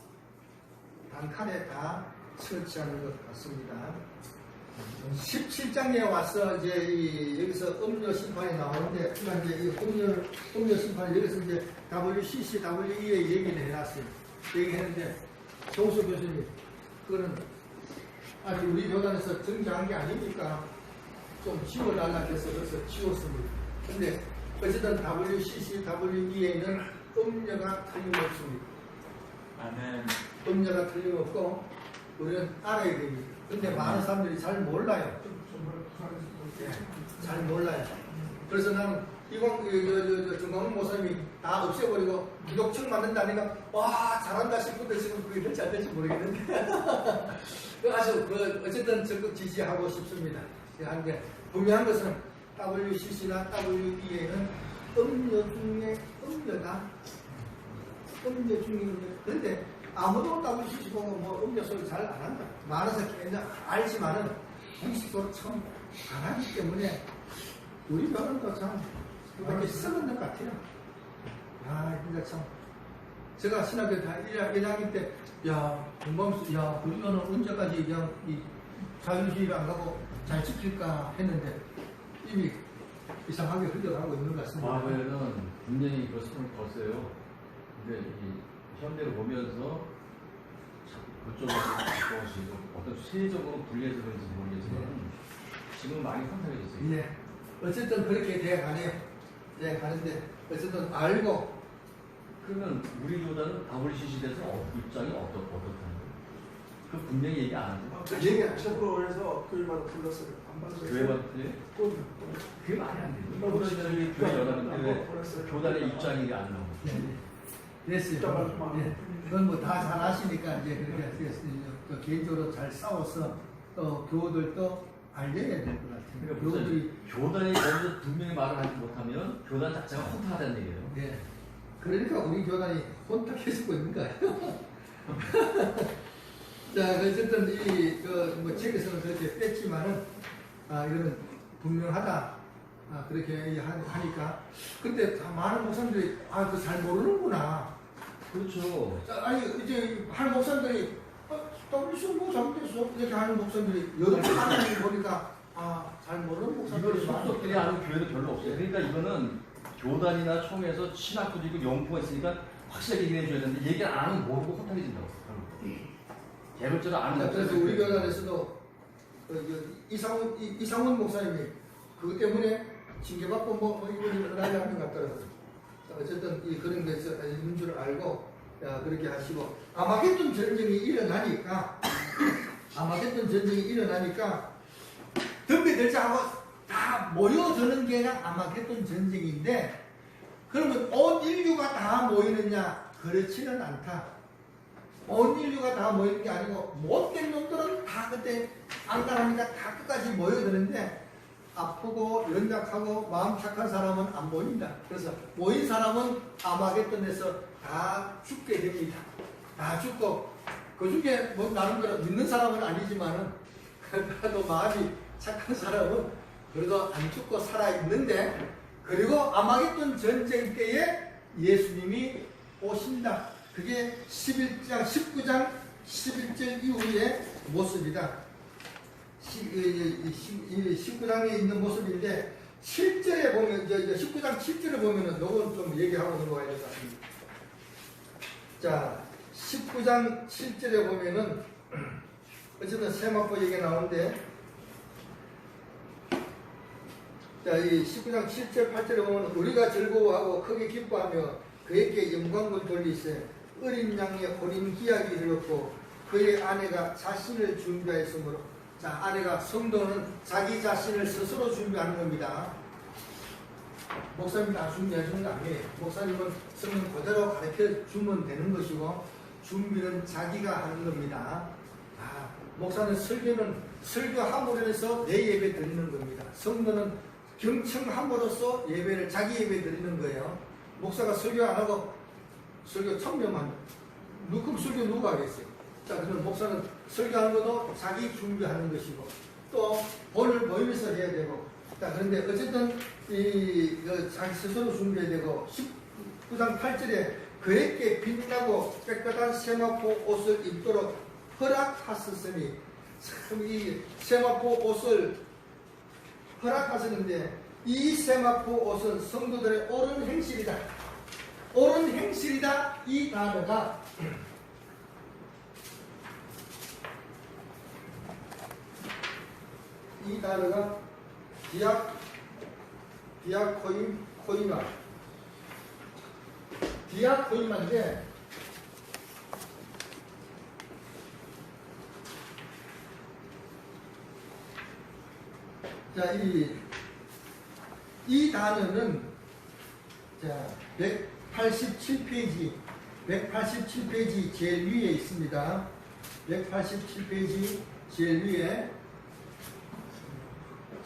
한 칸에 다 설치하는 것 같습니다. 17장에 와서 이제 여기서 음료 심판이 나오는데 이제 이 음료 심판 여기서 이제 WCC, WE에 얘기를 해놨어요. 얘기했는데 정수 교수님 그거는 아직 우리 교단에서 정리한 게 아니니까 좀 지워달라 해서 그래서 지웠습니다. 근데 어쨌든 WCC, WE에는 음료가 틀림없습니다. 아멘. 음료가 틀림없고 우리는 알아야 됩니다. 근데 많은 사람들이 잘 몰라요. 잘 몰라요. 그래서 나는 정광훈 목사님이 다 없애버리고 기독청 만든다니까 와 잘한다 싶은데 지금 그게 될지 안 될지 모르겠는데 아주 어쨌든 적극 지지하고 싶습니다. 한데 분명한 것은 WCC나 WE에는 음료 중에 음료다. 음료 중에 음료. 그런데 아무도 WCC 보고 뭐 음료 소리 잘 안 한다. 많아서 그냥 알지만은 음식 소리 참 안 하기 때문에 우리 교단도 참 이렇게 썩은 것 같아요. 진짜 참. 제가 신학교 다 1학년 때, 공부하면서, 우리 교는 언제까지 그냥 이 자유주의를 안 가고 잘 지킬까 했는데 이미 이상하게 흘러가고 있는 것 같습니다. 과거에는 분명히 그것을 컸어요. 근데 이 현대를 보면서 그쪽으로 바꿔가지고 어떤 세적으로 분리해서 그런지 모르겠지만 지금 많이 혼탁해졌어요. 예. 어쨌든 그렇게 돼 가네요. 네, 가는데 어쨌든 알고. 그러면 우리 교단은 WCC 대해서 입장이 어떻다는 거예요? 그 분명히 얘기 안 하죠. 얘기 안 적으로 해서 교회마다 불렀어요. 안 받아요. 교회한테 그게 말이 안 돼요. 그러면 교회 여러분들 교단의 입장이 안 나오고. 됐어요. 이따가 예. 그건 뭐 다 잘 아시니까 이제 그렇게 하시겠어요. 또 개인적으로 잘 싸워서 또 교우들도 알려야 될 것 같아요. 그러니까 교우들이 교단이 거기서 분명히 말을 하지 못하면 교단 자체가 혼탁하다는 얘기예요. 예. 그러니까 우리 교단이 혼탁해지고 있는 거예요. 자, 어쨌든 뭐 책에서는 그렇게 뺐지만은 이거는 분명하다. 그렇게 하니까. 근데 다 많은 목사님들이 그 잘 모르는구나. 그렇죠. 아니 이제 한 목사님들이 WC 뭐 잘못됐어 이렇게 하는 목사님들이 여러 번 하는 거 보니까 잘 모르는 이걸 목사님들이 속속들이 아는 교회도 별로 없어요. 그러니까 이거는 교단이나 총회에서 신학도 있고 영포가 있으니까 확실하게 얘기해줘야 되는데 얘기를 안 하면 모르고 혼탁해진다고. 개별적으로 아는 그래서 우리 교단에서도 이상훈 목사님이 그것 때문에 징계받고 뭐 이걸 하려 하는 것 같더라고요. 어쨌든 그런 것이 있는 줄 알고 그렇게 하시고 아마겟돈 전쟁이 일어나니까 덤비들자 하고 다 모여드는 게 그냥 아마겟돈 전쟁인데 그러면 온 인류가 다 모이느냐? 그렇지는 않다. 온 인류가 다 모이는 게 아니고 못된 놈들은 다 그때 안간하니까 다 끝까지 모여드는데 아프고 연약하고 마음 착한 사람은 안 모인다. 그래서 모인 사람은 아마겟돈에서 다 죽게 됩니다. 다 죽고 그 중에 뭐 나름대로 믿는 사람은 아니지만은 그래도 마음이 착한 사람은 그래도 안 죽고 살아 있는데 그리고 아마겟돈 전쟁 때에 예수님이 오신다. 그게 19장 11절 이후의 모습이다. 19장에 있는 모습인데 7절에 보면 19장 7절에 보면은 이건 좀 얘기하고 넘어가야 될 것 같습니다. 자, 19장 7절에 보면은 어쨌든 세마포 얘기 나오는데 자, 이 19장 7절 8절에 보면 우리가 즐거워하고 크게 기뻐하며 그에게 영광을 돌리세 어린 양의 혼인 기약이 이르렀고 그의 아내가 자신을 준비하였으므로 자, 아내가 성도는 자기 자신을 스스로 준비하는 겁니다. 목사님이 다 준비해 주는 거 아니에요. 목사님은 성경 그대로 가르쳐 주면 되는 것이고 준비는 자기가 하는 겁니다. 목사는 설교함으로 해서 내 예배 드리는 겁니다. 성도는 경청함으로써 예배를 자기 예배 드리는 거예요. 목사가 설교 안 하고 설교 천명만 그럼 설교 누가 하겠어요? 자, 그럼 목사는 설교하는 것도 자기 준비하는 것이고 또 본을 모임에서 해야 되고 자, 그런데 어쨌든 자기 스스로 준비해야 되고 19장 8절에 그에게 빛나고 깨끗한 세마포 옷을 입도록 허락하셨으니 참 이 세마포 옷을 허락하셨는데 이 세마포 옷은 성도들의 옳은 행실이다. 옳은 행실이다. 이 단어가 디아코이마인데 자, 이 단어는 자, 187페이지 제일 위에 있습니다. 187페이지 제일 위에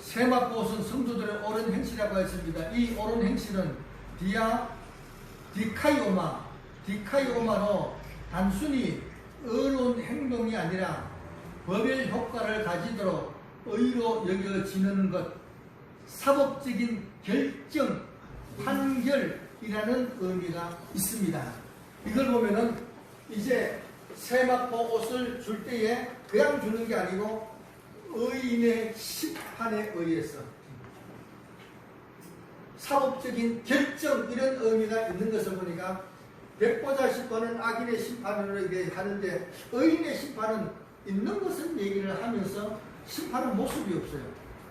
세마포 옷은 성도들의 옳은 행실이라고 했습니다. 이 옳은 행실은 디카이오마로 단순히 의로운 행동이 아니라 법의 효과를 가지도록 의로 여겨지는 것, 사법적인 결정, 판결이라는 의미가 있습니다. 이걸 보면은 이제 세마포 옷을 줄 때에 그냥 주는 게 아니고 의인의 심판에 의해서 사법적인 결정 이런 의미가 있는 것을 보니까 백보자 심판은 악인의 심판으로 하는데 의인의 심판은 있는 것을 얘기를 하면서 심판은 모습이 없어요.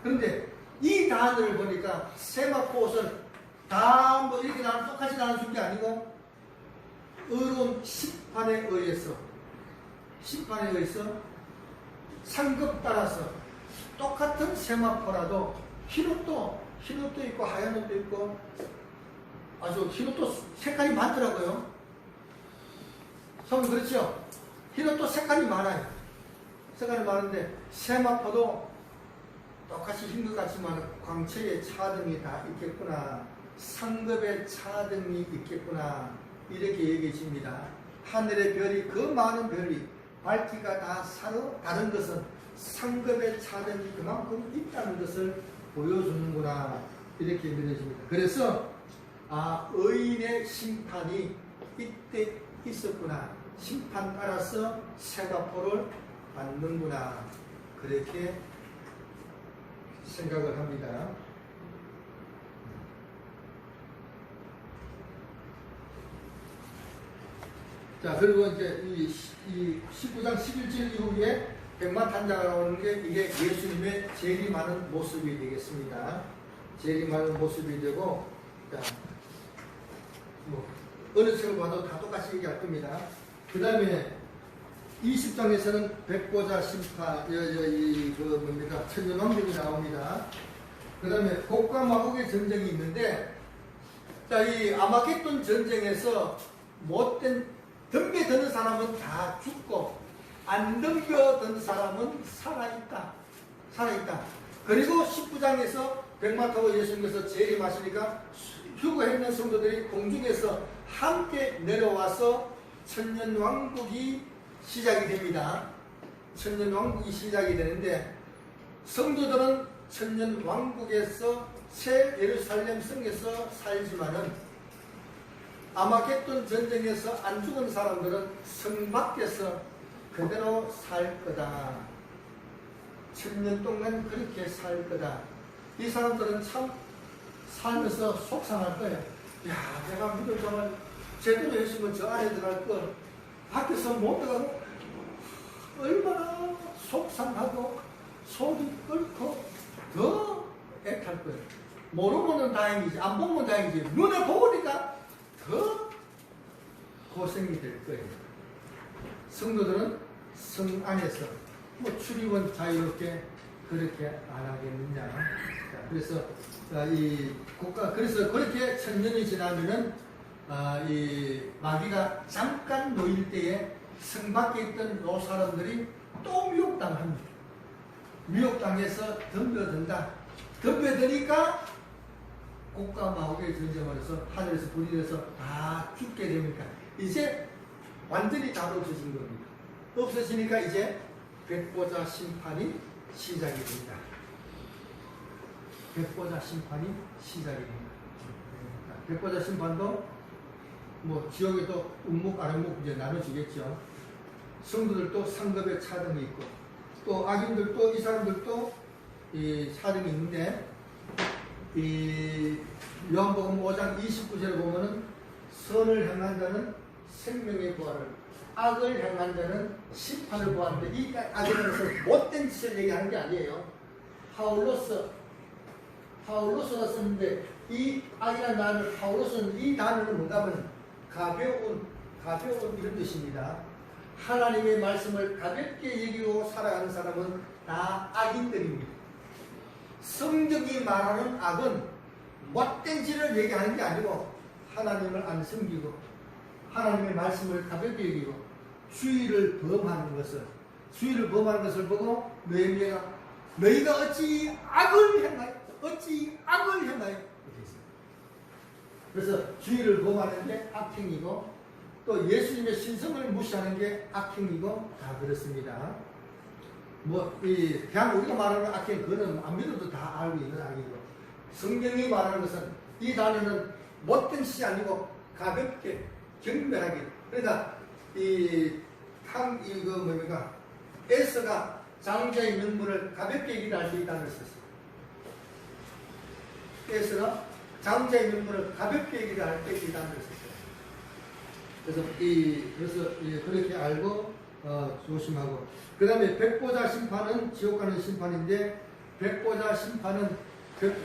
그런데 이 단어를 보니까 세마포 옷을 다 뭐 이렇게 똑같이 나눠준 게 아니고 의로운 심판에 의해서 상급 따라서 똑같은 세마포라도 흰 옷도 있고 하얀 옷도 있고 아주 흰 옷도 색깔이 많더라고요. 손 그렇죠? 흰옷 또 색깔이 많아요. 색깔이 많은데 세마포도 똑같이 흰 것 같지만 광채의 차등이 다 있겠구나. 상급의 차등이 있겠구나. 이렇게 얘기해 줍니다. 하늘의 별이 그 많은 별이 밝기가 다 서로 다른 것은 상급의 차등이 그만큼 있다는 것을 보여주는구나. 이렇게 믿어집니다. 그래서 의인의 심판이 이때 있었구나. 심판 따라서 세마포를 받는구나. 그렇게 생각을 합니다. 자, 그리고 이제 이 19장 11절 이후에 백마탄자가 나오는 게 이게 예수님의 재림하는 모습이 되겠습니다. 재림하는 모습이 되고, 자, 뭐 어느 책을 봐도 다 똑같이 얘기할 겁니다. 그 다음에 20장에서는 백보자 심판, 뭡니까? 천년왕국이 나옵니다. 그 다음에 곡과 마곡의 전쟁이 있는데, 자, 이 아마겟돈 전쟁에서 못된 덤벼드는 사람은 다 죽고, 안 덤벼드는 사람은 살아있다. 살아있다. 그리고 19장에서 백마 타고 예수님께서 재림하시니까 휴거했는 성도들이 공중에서 함께 내려와서 천년왕국이 시작이 됩니다. 천년왕국이 시작이 되는데 성도들은 천년왕국에서 새 예루살렘 성에서 살지만은 아마겟돈 전쟁에서 안 죽은 사람들은 성 밖에서 그대로 살 거다. 천년 동안 그렇게 살 거다. 이 사람들은 참 살면서 속상할 거예요. 야, 내가 믿을 동안 제대로 했으면 저 안에 들어갈 걸 밖에서 못 들어가고 얼마나 속상하고 속이 끓고 더 애탈 거예요. 모르면 다행이지, 안 보면 다행이지, 눈에 보니까 더 고생이 될 거예요. 성도들은 성 안에서 뭐 출입은 자유롭게 그렇게 안 하겠느냐. 자, 그래서 그래서 그렇게 천년이 지나면은 이 마귀가 잠깐 놓일 때에 성 밖에 있던 요 사람들이 또 미혹당합니다. 미혹당해서 덤벼든다. 덤벼드니까 곡과 마곡의 전쟁을 해서 하늘에서 불이 내서 다 죽게 됩니까? 이제 완전히 다 없어진 겁니다. 없어지니까 이제 백보자 심판이 시작이 됩니다. 백보자 심판이 시작이 됩니다. 백보자 심판도 뭐 지역에도 운목, 아랫목 이제 나눠지겠죠. 성도들도 상급의 차등이 있고 또 악인들도 이 사람들도 이 차등이 있는데 이 요한복음 5장 29절에 보면은 선을 행한 자는 생명의 부활을, 악을 행한 자는 심판을 보았는데 이 악이라서 못된 짓을 얘기하는 게 아니에요. 파울로스가 썼는데 이 악이라는 단어를 파울로스는 이 단어는 뭔가면 가벼운 이런 뜻입니다. 하나님의 말씀을 가볍게 여기고 살아가는 사람은 다 악인들입니다. 성경이 말하는 악은 못된 짓을 얘기하는 게 아니고 하나님을 안 섬기고 하나님의 말씀을 가볍게 여기고 주의를 범하는 것을 보고 너희가 어찌 악을 행하여 그래서 주의를 범하는 게 악행이고 또 예수님의 신성을 무시하는 게 악행이고 다 그렇습니다. 그냥 우리가 말하는 악행 그거는 안 믿어도 다 알고 있는 악이고 성경이 말하는 것은 이 단어는 못된 짓이 아니고 가볍게 경멸하게. 그러니까 에서가 장자의 명분을 가볍게 얘기할 수 있다는 것이었어요. 에서가 장자의 명분을 가볍게 얘기할 때 있다는 것이었어요. 그래서 그렇게 알고 조심하고. 그 다음에 백보자 심판은 지옥 가는 심판인데 백보자 심판은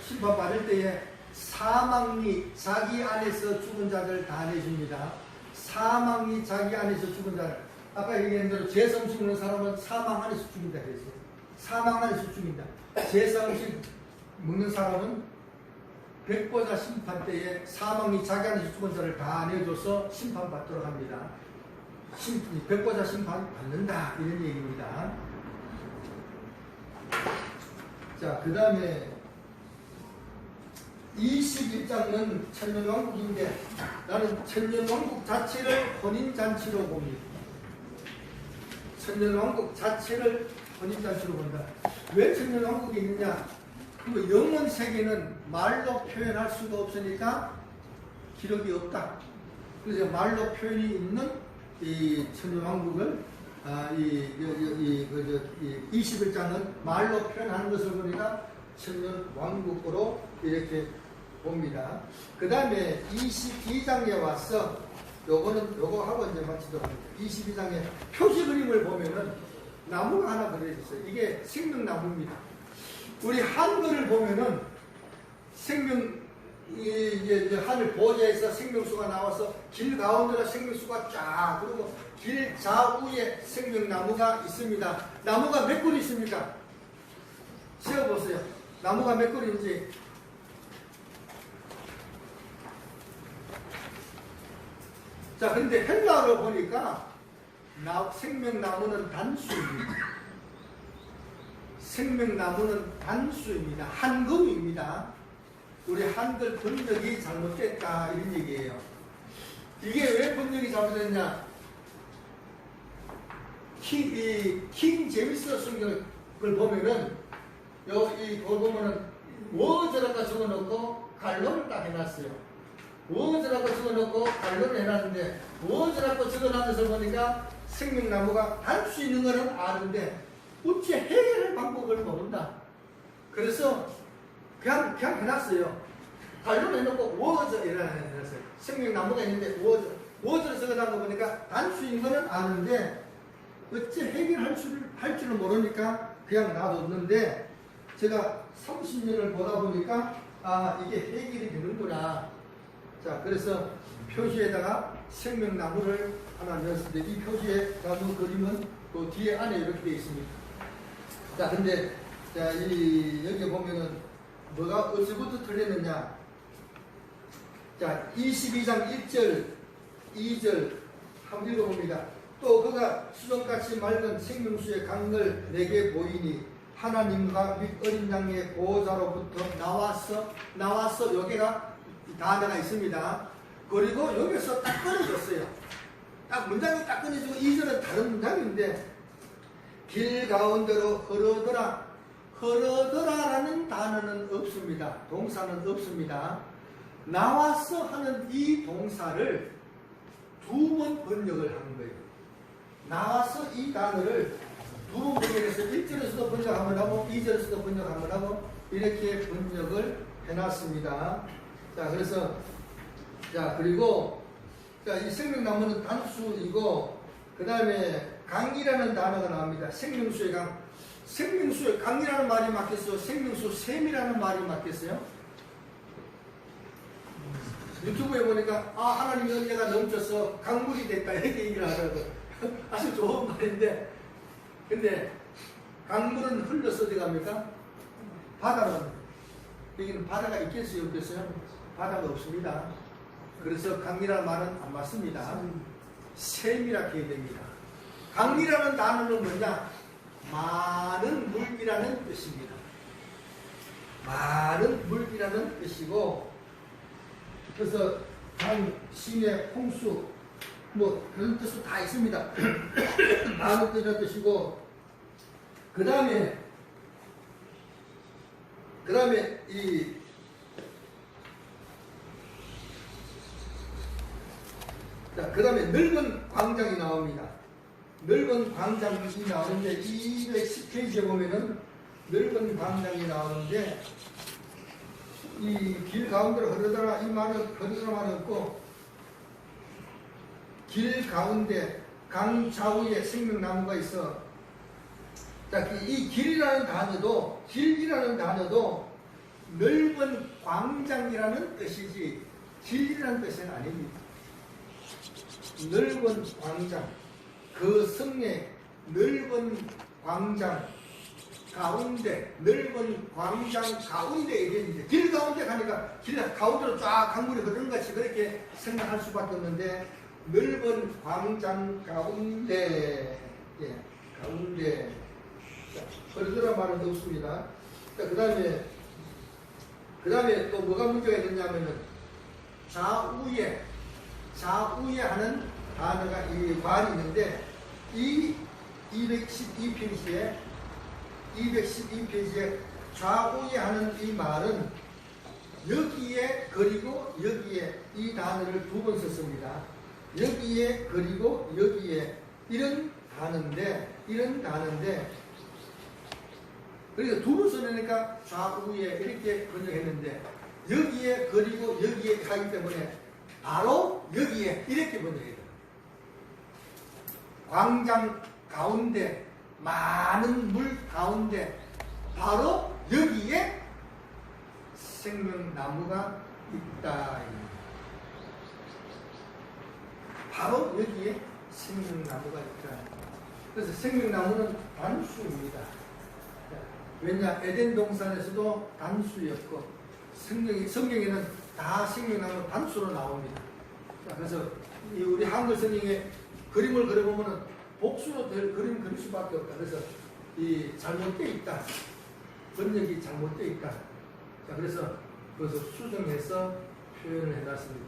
심판 받을 때에 사망이 자기 안에서 죽은 자들 다 내줍니다. 사망이 자기 안에서 죽은 자들. 아까 얘기한 대로 제성식 먹는 사람은 사망 안에서 죽인다 그랬어요. 사망 안에서 죽인다. 제성식 먹는 사람은 백보자 심판 때에 사망이 자기 안에서 죽은 자를 다 내줘서 심판받도록 합니다. 백보자 심판 받는다 이런 얘기입니다. 자, 그 다음에 21장은 천년왕국인데 나는 천년왕국 자체를 혼인잔치로 봅니다. 천년왕국 자체를 혼인잔치로 본다. 왜 천년왕국이 있느냐? 그 영원 세계는 말로 표현할 수가 없으니까 기록이 없다. 그래서 말로 표현이 있는 이 천년왕국을 21장은 말로 표현하는 것을 보니까 천년왕국으로 이렇게 봅니다. 그 다음에 22장에 와서 요거 하고 이제 마치도록 합니다. 22장에 표시 그림을 보면은 나무가 하나 그려져 있어요. 이게 생명나무입니다. 우리 한글을 보면은 하늘 보좌에서 생명수가 나와서 길 가운데로 생명수가 쫙, 그리고 길 좌우에 생명나무가 있습니다. 나무가 몇 그루 있습니까? 세어보세요. 나무가 몇 그루인지. 자, 그런데 헬라어로 보니까 생명나무는 단수입니다. 생명나무는 단수입니다. 한 그루입니다. 우리 한글 번역이 잘못됐다 이런 얘기예요. 이게 왜 번역이 잘못됐냐? 킹 제임스 성경을 보면은 여기 보면은 워즈라고 적어놓고 갈론을 딱 해놨어요. 워즈라고 적어놓고 갈론을 해놨는데 워즈라고 적어놓은 것을 보니까 생명나무가 달 수 있는 것은 아는데 어찌 해결할 방법을 모른다. 그래서 그냥 해놨어요. 갈론 해놓고 워즈 이라고 해놨어요. 생명나무가 있는데 워즈를 적어놓은 거 보니까 달 수 있는 것은 아는데 어찌 해결할 줄을 모르니까 그냥 놔뒀는데 제가 30년을 보다 보니까 이게 해결이 되는구나. 자, 그래서 표시에다가 생명나무를 하나 넣었는데 이 표시에 나무 그림은 그 뒤에 안에 이렇게 되어 있습니다. 자, 근데 자, 여기 보면은 뭐가 어디부터 틀렸느냐? 자, 22장 1절, 2절 한번 읽어봅니다. 또 그가 수정같이 맑은 생명수의 강을 내게 보이니 하나님과 및 어린 양의 보호자로부터 나왔어 여기가 단어가 있습니다. 그리고 여기서 딱 끊어졌어요. 딱 문장이 딱 끊어지고 2절은 다른 문장인데 길 가운데로 흐르더라라는 단어는 없습니다. 동사는 없습니다. 나왔어 하는 이 동사를 두 번 번역을 하는 거예요. 나와서 이 단어를 두 번 번역해서 1절에서도 번역 한번 하고 2절에서도 번역 한번 하고 이렇게 번역을 해놨습니다. 자, 그래서 그리고 이 생명나무는 단수이고 그 다음에 강이라는 단어가 나옵니다. 생명수의 강. 생명수의 강이라는 말이 맞겠어요? 생명수 샘이라는 말이 맞겠어요? 유튜브에 보니까 하나님의 은혜가 넘쳐서 강물이 됐다 이렇게 얘기를 하더라고요. 아주 좋은 말인데 근데 강물은 흘러서 어디 갑니까? 바다로. 여기는 바다가 있겠어요? 없겠어요? 바다가 없습니다. 그래서 강이라는 말은 안 맞습니다. 샘이라고 해야 됩니다. 강이라는 단어는 뭐냐? 많은 물이라는 뜻입니다. 많은 물이라는 뜻이고 그래서 강, 시내, 홍수 뭐 그런 뜻도 다 있습니다. 많은 뜻이라는 뜻이고 그 다음에 그 다음에 넓은 광장이 나옵니다. 넓은 광장이 나오는데 210페이지에 보면은 넓은 광장이 나오는데 이 길 가운데로 흐르더라 이 말은 흐르더라 말은 없고 길 가운데 강 좌우에 생명나무가 있어. 자, 이 길이라는 단어도 넓은 광장이라는 뜻이지 길이라는 뜻은 아닙니다. 넓은 광장, 그 성의 넓은 광장 가운데, 넓은 광장 가운데 얘기했는데 길 가운데 가니까 길 가운데로 쫙 강물이 흐르는 같이 그렇게 생각할 수밖에 없는데 넓은 광장 가운데, 예, 가운데. 자, 그러더라 말은 없습니다. 자, 그 다음에 또 뭐가 문제가 있느냐면은 좌우에 하는 단어가 이 말이 있는데 이 212페이지에 좌우에 하는 이 말은 여기에 그리고 여기에 이 단어를 두 번 썼습니다. 여기에 그리고 여기에 이런 단어인데 그러니까 두 번 써내니까 좌우에 이렇게 번역했는데 여기에 그리고 여기에 하기 때문에 바로 여기에 이렇게 번역해야 돼요. 광장 가운데 많은 물 가운데 바로 여기에 생명나무가 있다. 바로 여기에 생명나무가 있다. 그래서 생명나무는 단수입니다. 왜냐? 에덴 동산에서도 단수였고 성경에는 다 생명나무 단수로 나옵니다. 그래서 우리 한글 성경에 그림을 그려보면 복수로 될 그림 그릴 수밖에 없다. 그래서 이 잘못되어 있다. 번역이 잘못되어 있다. 자, 그래서 그것을 수정해서 표현을 해놨습니다.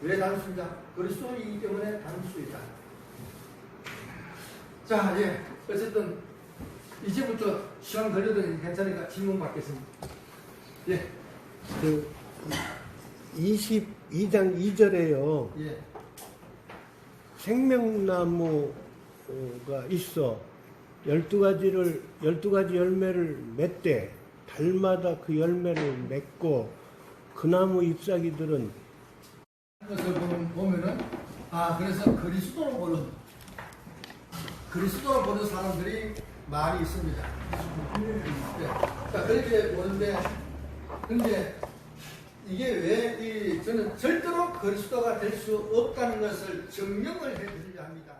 왜 단수이다? 그리스도이기 때문에 단수이다. 자, 예. 어쨌든 이제부터 시간 걸려도 괜찮으니까 질문 받겠습니다. 예. 그 22장 2절에요. 예. 생명나무가 있어 12가지 열매를 맺되 달마다 그 열매를 맺고 그 나무 잎사귀들은 그것을 보면은 그래서 그리스도로 보는 사람들이 많이 있습니다. 네. 자, 그렇게 보는데 근데 이게 왜 저는 절대로 그리스도가 될 수 없다는 것을 증명을 해드리려 합니다.